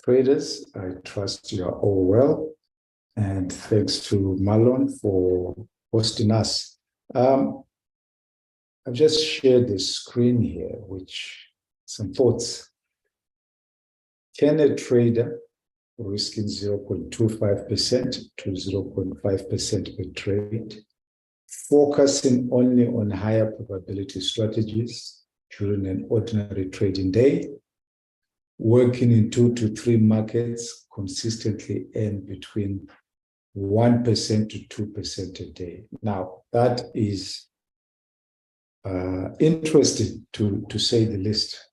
traders. I trust you are all well. And thanks to Marlon for hosting us. I've just shared the screen here, which some thoughts. Can a trader risking 0.25% to 0.5% per trade, focusing only on higher probability strategies during an ordinary trading day, working in 2 to 3 markets, consistently earn between 1% to 2% a day? Now, that is interesting to say the least.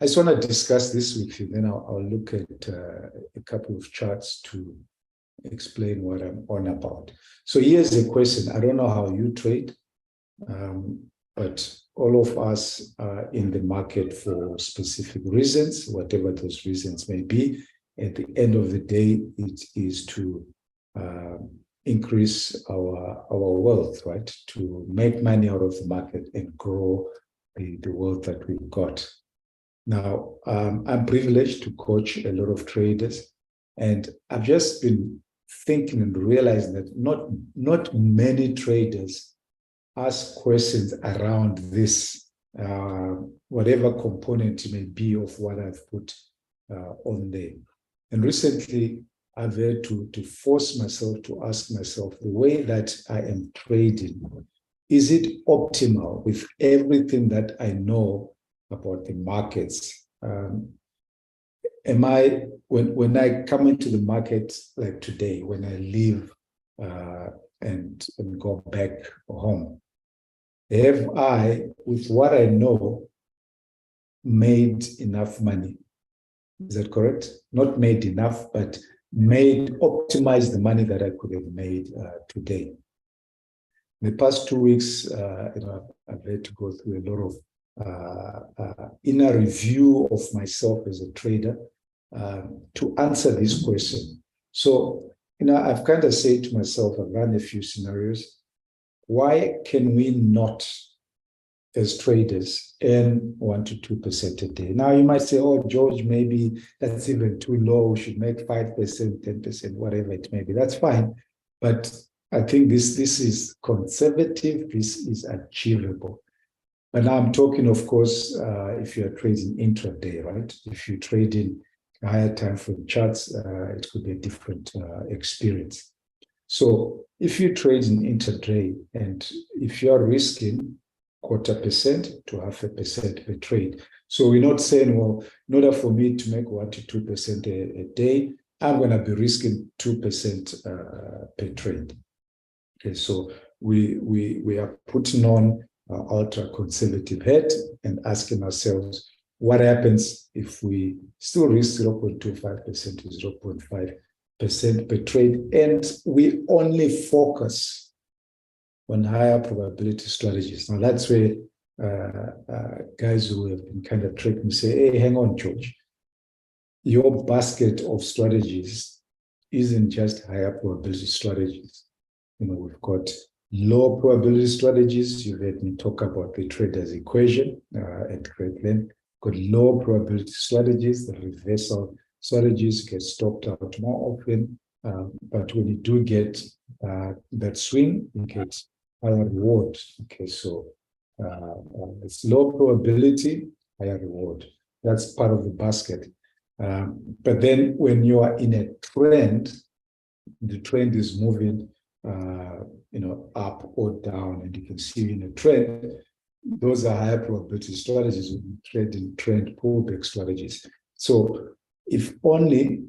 I just want to discuss this with you, then I'll look at a couple of charts to explain what I'm on about. So here's the question. I don't know how you trade, but all of us are in the market for specific reasons, whatever those reasons may be. At the end of the day, it is to increase our wealth, right? To make money out of the market and grow the wealth that we've got. Now, I'm privileged to coach a lot of traders, and I've just been thinking and realizing that not many traders ask questions around this, whatever component it may be of what I've put on there. And recently, I've had to force myself to ask myself, the way that I am trading, is it optimal with everything that I know about the markets? Am I, when I come into the market like today, when I leave and go back home, have I, with what I know, made enough money? Is that correct? Not made enough, but optimized the money that I could have made today. In the past 2 weeks, I've had to go through a lot of inner review of myself as a trader to answer this question. So, I've kind of said to myself, I've run a few scenarios. Why can we not, as traders, earn 1 to 2% a day? Now, you might say, oh, George, maybe that's even too low. We should make 5%, 10%, whatever it may be. That's fine. But I think this is conservative. This is achievable. But now I'm talking, of course, if you're trading intraday, right? If you trade in higher time frame charts, it could be a different experience. So if you trade in intraday, and if you're risking 0.25% to 0.5% per trade, so we're not saying, well, in order for me to make 1 to 2% a day, I'm going to be risking 2% per trade. Okay, so we are putting on ultra conservative head and asking ourselves, what happens if we still risk 0.25% to 0.5% per trade, and we only focus on higher probability strategies? Now, that's where guys who have been kind of tricking me say, hey, hang on, George. Your basket of strategies isn't just higher probability strategies. We've got low probability strategies. You've heard me talk about the trader's equation at great length. Got low probability strategies, the reversal strategies get stopped out more often. But when you do get that swing, you get higher reward. Okay, so it's low probability, higher reward. That's part of the basket. But then when you are in a trend, the trend is moving up or down, and you can see in a trend, those are higher probability strategies. We trade in trend pullback strategies. So if only,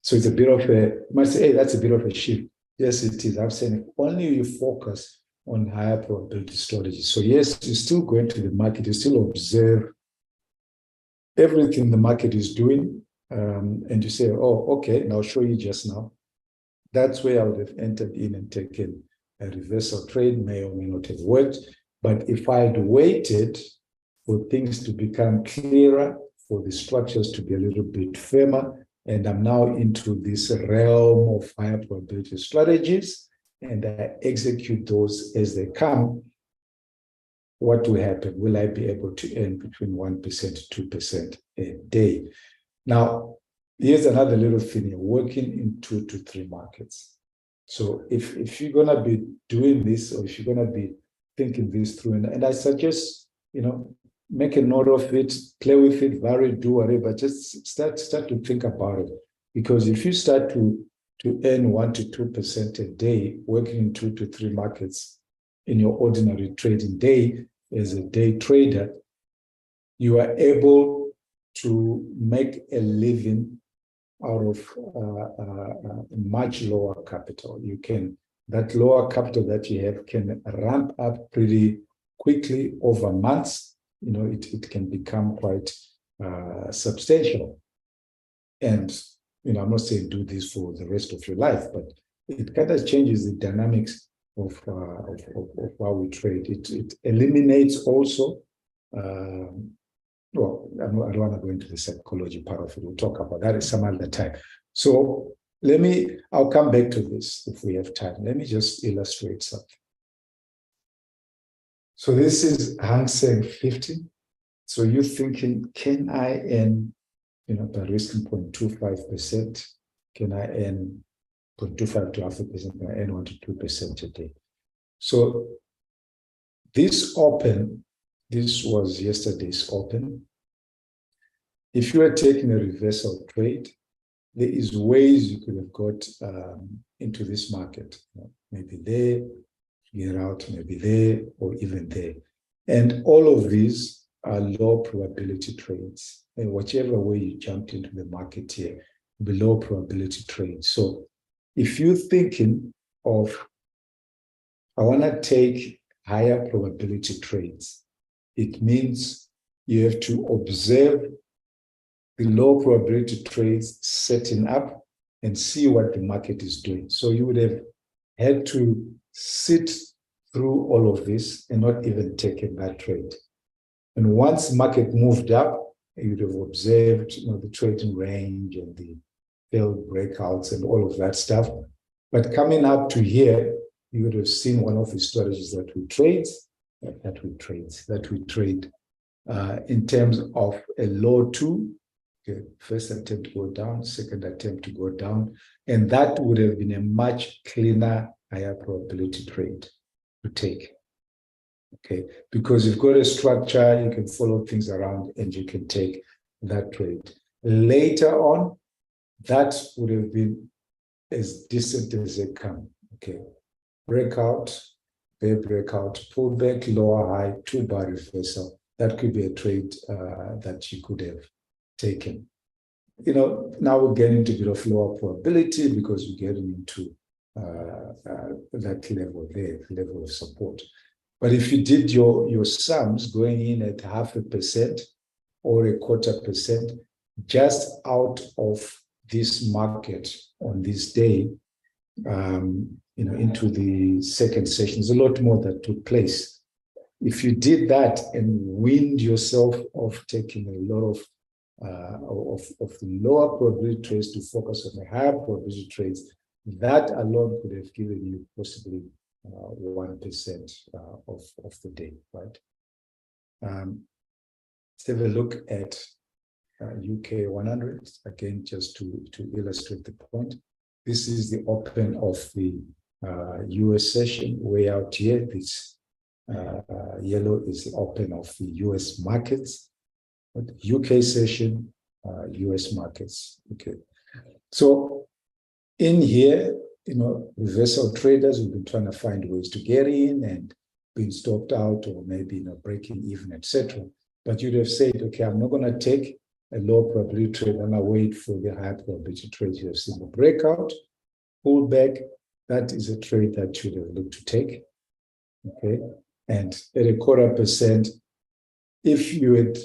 so it's a bit of a, you might say, hey, that's a bit of a shift. Yes, it is. I'm saying if only you focus on higher probability strategies. So yes, you still go into the market, you still observe everything the market is doing, and you say, oh, okay, and I'll show you just now. That's where I would have entered in and taken a reversal trade, may or may not have worked. But if I had waited for things to become clearer, for the structures to be a little bit firmer, and I'm now into this realm of higher probability strategies, and I execute those as they come, what will happen? Will I be able to earn between 1% to 2% a day? Now, here's another little thing here, working in 2 to 3 markets. So if you're going to be doing this, or if you're going to be thinking this through, and I suggest, make a note of it, play with it, vary, do whatever, just start to think about it. Because if you start to earn 1 to 2% a day, working in 2 to 3 markets in your ordinary trading day as a day trader, you are able to make a living out of much lower capital. That lower capital that you have can ramp up pretty quickly over months. It can become quite substantial. And, I'm not saying do this for the rest of your life, but it kind of changes the dynamics of how we trade. It eliminates also, well, I don't want to go into the psychology part of it. We'll talk about that some other time. So I'll come back to this if we have time. Let me just illustrate something. So this is Hang Seng 50. So you're thinking, can I earn, by risking 0.25%, can I earn 0.25 to 0.5%, can I earn 1 to 2% a day? So this was yesterday's open. If you are taking a reversal trade, there is ways you could have got into this market. Maybe there, get out, maybe there, or even there. And all of these are low probability trades. And whichever way you jumped into the market here, will be low probability trades. So if you're thinking of, I want to take higher probability trades, it means you have to observe the low probability trades setting up and see what the market is doing. So you would have had to sit through all of this and not even taken that trade. And once the market moved up, you would have observed the trading range and the failed breakouts and all of that stuff. But coming up to here, you would have seen one of the strategies that we trade in terms of a low 2. Okay, first attempt to go down, second attempt to go down, and that would have been a much cleaner, higher probability trade to take. Okay, because you've got a structure, you can follow things around, and you can take that trade. Later on, that would have been as decent as they come. Okay, breakout, bear breakout, pullback, lower high, 2-bar reversal. That could be a trade that you could have taken. Now we're getting into a bit of lower probability because we're getting into that level there, level of support. But if you did your sums going in at 0.5% or 0.25%, just out of this market on this day, into the second session, there's a lot more that took place. If you did that and weaned yourself off taking a lot of the lower probability trades to focus on the higher probability trades, that alone could have given you possibly 1% of the day, right? Let's have a look at UK 100 again, just to illustrate the point. This is the open of the US session way out here. This yellow is the open of the US markets. UK session, US markets. Okay, so in here, reversal traders have been trying to find ways to get in and being stopped out, or maybe breaking even, etc. But you'd have said, okay, I'm not going to take a low probability trade. I'm going to wait for the high probability trade. You have seen the breakout, pullback. That is a trade that you'd have looked to take. Okay, and at 0.25%, if you had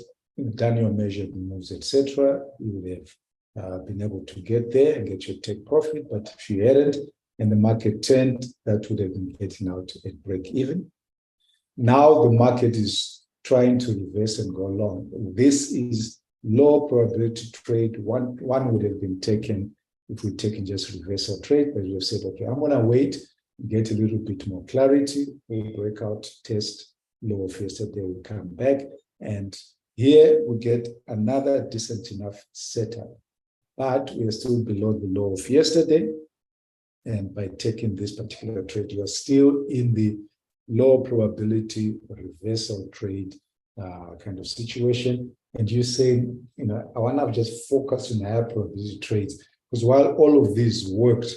done your measured moves, etc., you would have been able to get there and get your take profit. But if you hadn't and the market turned, that would have been getting out at break even. Now the market is trying to reverse and go long. This is low probability trade. One would have been taken if we'd taken just reversal trade, but you have said, okay, I'm going to wait, get a little bit more clarity, we'll break out, test low of yesterday, we'll come back, and Here we get another decent enough setup, but we are still below the low of yesterday. And by taking this particular trade, you are still in the low probability reversal trade kind of situation. And you say, I want to just focus on higher probability trades, because while all of these worked,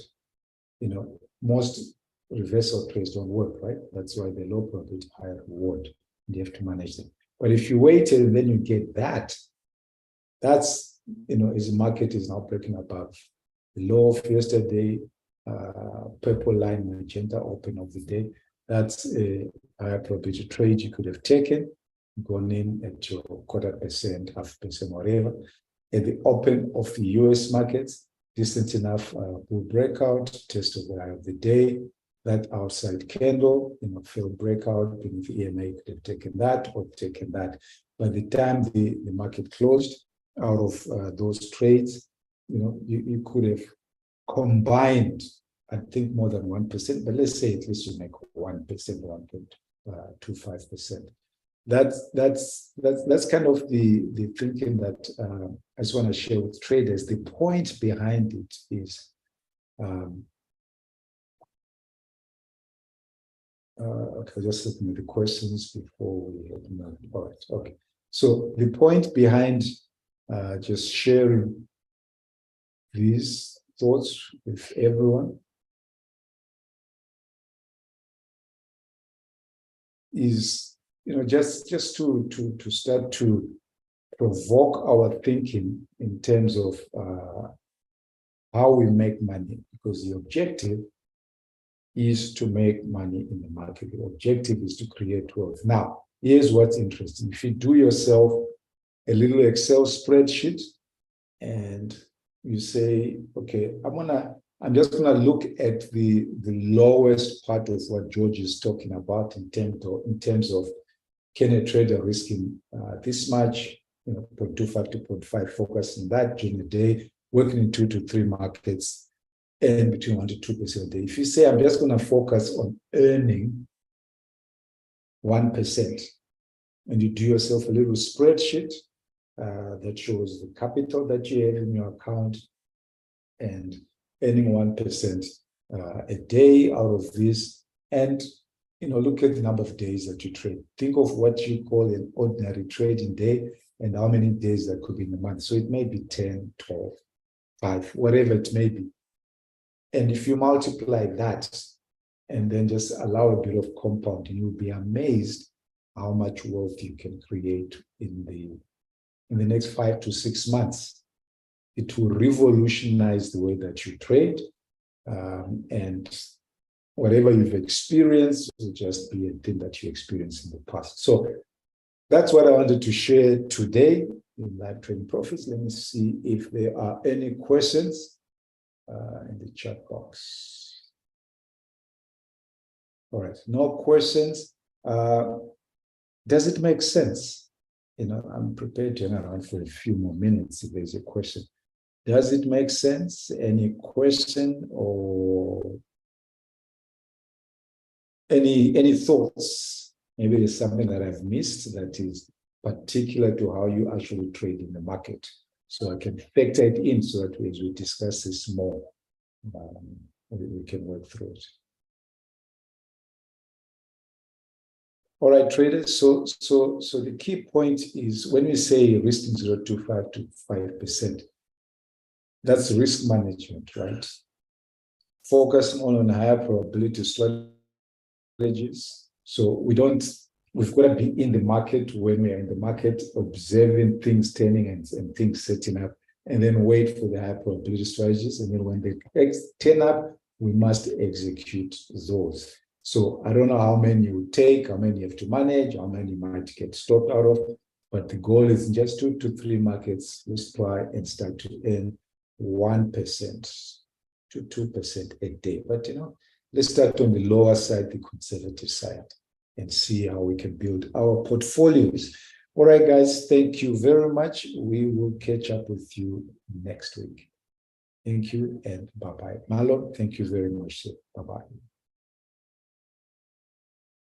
most reversal trades don't work, right? That's why the low probability, higher reward, and you have to manage them. But if you wait and then you get that, that's, as the market is now breaking above the low of yesterday, purple line, magenta open of the day, that's a higher probability trade you could have taken, gone in at your 0.25%, 0.5%, whatever. At the open of the US markets, decent enough bull breakout, test of the high of the day, that outside candle, failed breakout beneath the EMA, could have taken that or taken that. By the time the market closed, out of those trades, you could have combined, I think, more than 1%, but let's say at least you make 1%, 1.25%. That's kind of the thinking that I just want to share with traders. The point behind it is okay, just looking at the questions before we have no. All right, okay. So the point behind just sharing these thoughts with everyone is, just to start to provoke our thinking in terms of how we make money, because the objective is to make money in the market. The objective is to create wealth. Now, here's what's interesting. If you do yourself a little Excel spreadsheet and you say, okay, I'm just gonna look at the lowest part of what George is talking about in terms of can a trader risking this much, 0.25 to 0.5, focus on that during the day, working in 2 to 3 markets, and between 1 to 2% a day. If you say, I'm just going to focus on earning 1%, and you do yourself a little spreadsheet that shows the capital that you have in your account and earning 1% a day out of this, and look at the number of days that you trade. Think of what you call an ordinary trading day and how many days that could be in a month. So it may be 10, 12, 5, whatever it may be. And if you multiply that and then just allow a bit of compounding, you'll be amazed how much wealth you can create in the next 5 to 6 months. It will revolutionize the way that you trade, and whatever you've experienced will just be a thing that you experienced in the past. So that's what I wanted to share today in Live Trading Profits. Let me see if there are any questions in the chat box. All right, no questions. Does it make sense? I'm prepared to hang around for a few more minutes if there's a question. Does it make sense? Any question or any thoughts? Maybe there's something that I've missed that is particular to how you actually trade in the market, so I can factor it in so that as we discuss this more, we can work through it. All right, traders. So the key point is when we say risking 0.25 to 5%, that's risk management, right? Focus on higher probability strategies. So we've got to be in the market when we are in the market, observing things turning and things setting up, and then wait for the high probability strategies. And then when they turn up, we must execute those. So I don't know how many you take, how many you have to manage, how many might get stopped out of, but the goal is just 2 to 3 markets. Let's try and start to earn 1% to 2% a day. But let's start on the lower side, the conservative side, and see how we can build our portfolios. All right, guys, thank you very much. We will catch up with you next week. Thank you and bye-bye. Marlon, thank you very much. Bye-bye.